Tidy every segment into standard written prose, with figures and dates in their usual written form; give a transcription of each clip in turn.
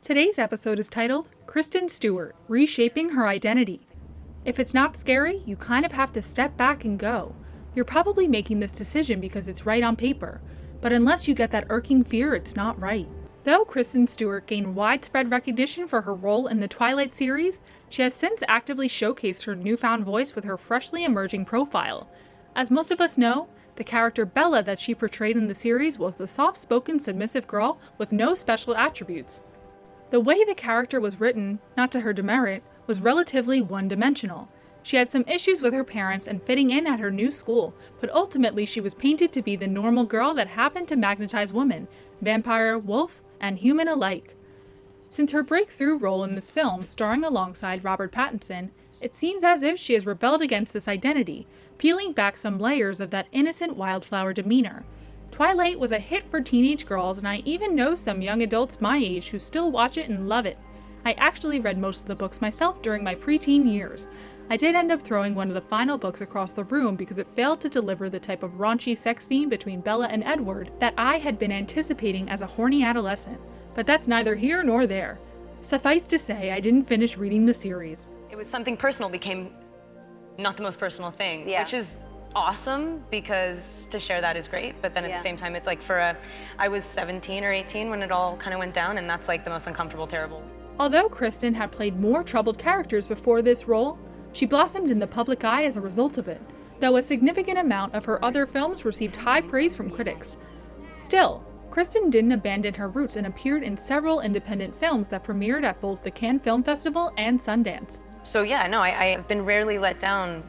Today's episode is titled, Kristen Stewart, Reshaping Her Identity. If it's not scary, you kind of have to step back and go. You're probably making this decision because it's right on paper, but unless you get that irking fear, it's not right. Though Kristen Stewart gained widespread recognition for her role in the Twilight Series, she has since actively showcased her newfound voice with her freshly emerging profile. As most of us know, the character Bella that she portrayed in the series was the soft-spoken, submissive girl with no special attributes. The way the character was written, not to her demerit, was relatively one-dimensional. She had some issues with her parents and fitting in at her new school, but ultimately she was painted to be the normal girl that happened to magnetize women, vampire, wolf, and human alike. Since her breakthrough role in this film, starring alongside Robert Pattinson, it seems as if she has rebelled against this identity, peeling back some layers of that innocent wildflower demeanor. Twilight was a hit for teenage girls, and I even know some young adults my age who still watch it and love it. I actually read most of the books myself during my preteen years. I did end up throwing one of the final books across the room because it failed to deliver the type of raunchy sex scene between Bella and Edward that I had been anticipating as a horny adolescent. But that's neither here nor there. Suffice to say, I didn't finish reading the series. It was something personal became not the most personal thing, Yeah. which is awesome because to share that is great, but then at Yeah. the same time, it's like I was 17 or 18 when it all kind of went down, and that's like the most uncomfortable, terrible. Although Kristen had played more troubled characters before this role, she blossomed in the public eye as a result of it, though a significant amount of her other films received high praise from critics. Still, Kristen didn't abandon her roots and appeared in several independent films that premiered at both the Cannes Film Festival and Sundance. So yeah, no, I've been rarely let down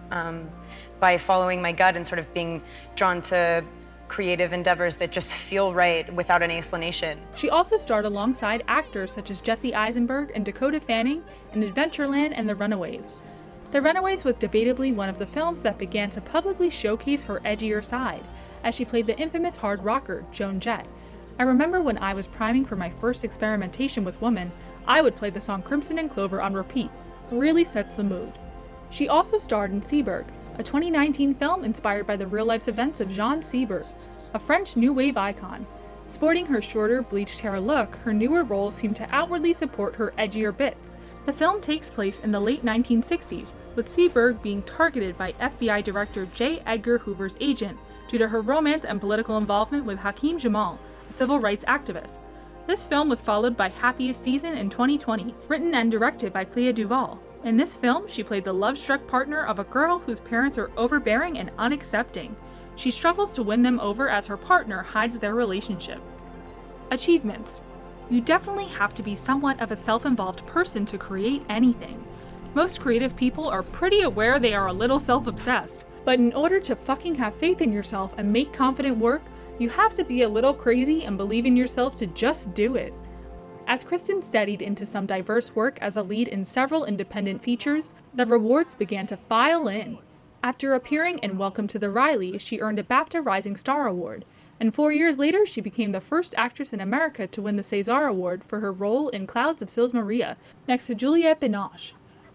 by following my gut and sort of being drawn to creative endeavors that just feel right without any explanation. She also starred alongside actors such as Jesse Eisenberg and Dakota Fanning in Adventureland and The Runaways. The Runaways was debatably one of the films that began to publicly showcase her edgier side, as she played the infamous hard rocker, Joan Jett. I remember when I was priming for my first experimentation with women, I would play the song Crimson and Clover on repeat. Really sets the mood. She also starred in Seberg, a 2019 film inspired by the real-life events of Jean Seberg, a French new wave icon. Sporting her shorter, bleached hair look, her newer roles seem to outwardly support her edgier bits. The film takes place in the late 1960s, with Seberg being targeted by FBI Director J. Edgar Hoover's agent due to her romance and political involvement with Hakeem Jamal, a civil rights activist. This film was followed by Happiest Season in 2020, written and directed by Clea Duvall. In this film, she played the love-struck partner of a girl whose parents are overbearing and unaccepting. She struggles to win them over as her partner hides their relationship. Achievements. You definitely have to be somewhat of a self-involved person to create anything. Most creative people are pretty aware they are a little self-obsessed, but in order to fucking have faith in yourself and make confident work, you have to be a little crazy and believe in yourself to just do it. As Kristen studied into some diverse work as a lead in several independent features, the rewards began to file in. After appearing in Welcome to the Rileys, she earned a BAFTA Rising Star Award, and 4 years later she became the first actress in America to win the César Award for her role in Clouds of Sils Maria, next to Juliette Binoche.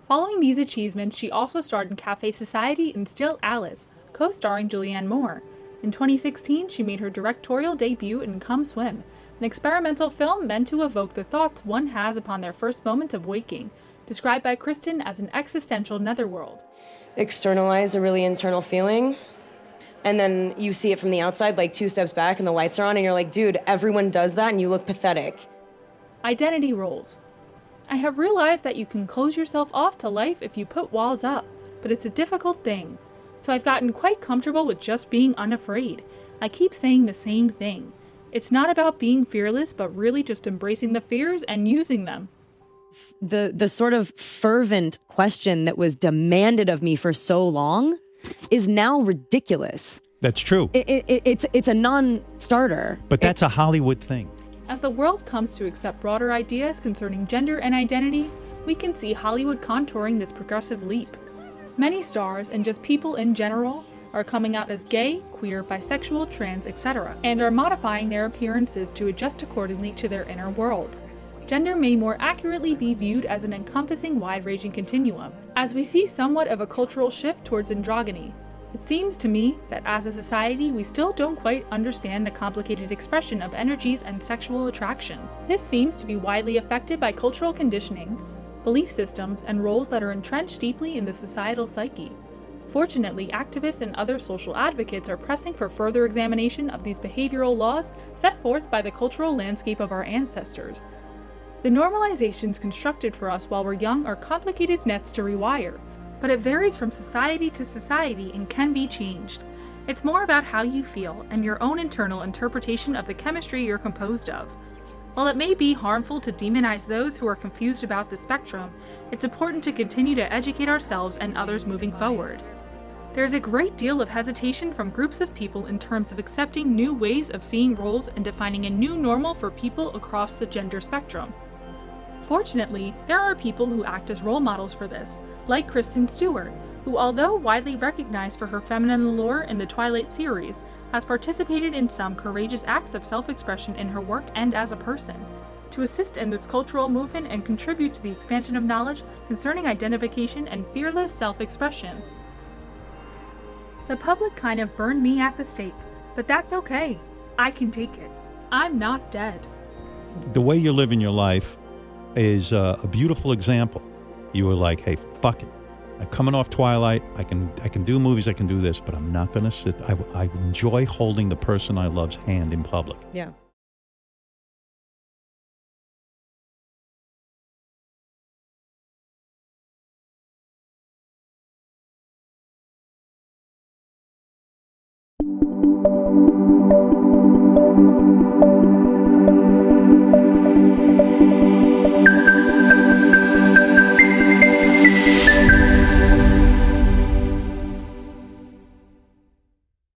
Following these achievements, she also starred in Café Society and Still Alice, co-starring Julianne Moore. In 2016, she made her directorial debut in Come Swim, an experimental film meant to evoke the thoughts one has upon their first moment of waking, described by Kristen as an existential netherworld. Externalize a really internal feeling, and then you see it from the outside, like 2 steps back and the lights are on, and you're like, dude, everyone does that and you look pathetic. Identity roles. I have realized that you can close yourself off to life if you put walls up, but it's a difficult thing. So I've gotten quite comfortable with just being unafraid. I keep saying the same thing. It's not about being fearless, but really just embracing the fears and using them. The sort of fervent question that was demanded of me for so long is now ridiculous. That's true. It's a non-starter. But that's a Hollywood thing. As the world comes to accept broader ideas concerning gender and identity, we can see Hollywood contouring this progressive leap. Many stars, and just people in general, are coming out as gay, queer, bisexual, trans, etc., and are modifying their appearances to adjust accordingly to their inner world. Gender may more accurately be viewed as an encompassing wide-ranging continuum, as we see somewhat of a cultural shift towards androgyny. It seems to me that as a society we still don't quite understand the complicated expression of energies and sexual attraction. This seems to be widely affected by cultural conditioning, belief systems, and roles that are entrenched deeply in the societal psyche. Fortunately, activists and other social advocates are pressing for further examination of these behavioral laws set forth by the cultural landscape of our ancestors. The normalizations constructed for us while we're young are complicated nets to rewire, but it varies from society to society and can be changed. It's more about how you feel and your own internal interpretation of the chemistry you're composed of. While it may be harmful to demonize those who are confused about the spectrum, it's important to continue to educate ourselves and others moving forward. There's a great deal of hesitation from groups of people in terms of accepting new ways of seeing roles and defining a new normal for people across the gender spectrum. Fortunately, there are people who act as role models for this, like Kristen Stewart, who, although widely recognized for her feminine allure in the Twilight Series, has participated in some courageous acts of self-expression in her work and as a person, to assist in this cultural movement and contribute to the expansion of knowledge concerning identification and fearless self-expression. The public kind of burned me at the stake, but that's okay. I can take it. I'm not dead. The way you're living your life is a beautiful example. You were like, hey, fuck it. I'm coming off Twilight. I can do movies. I can do this, but I'm not going to sit. I enjoy holding the person I love's hand in public. Yeah.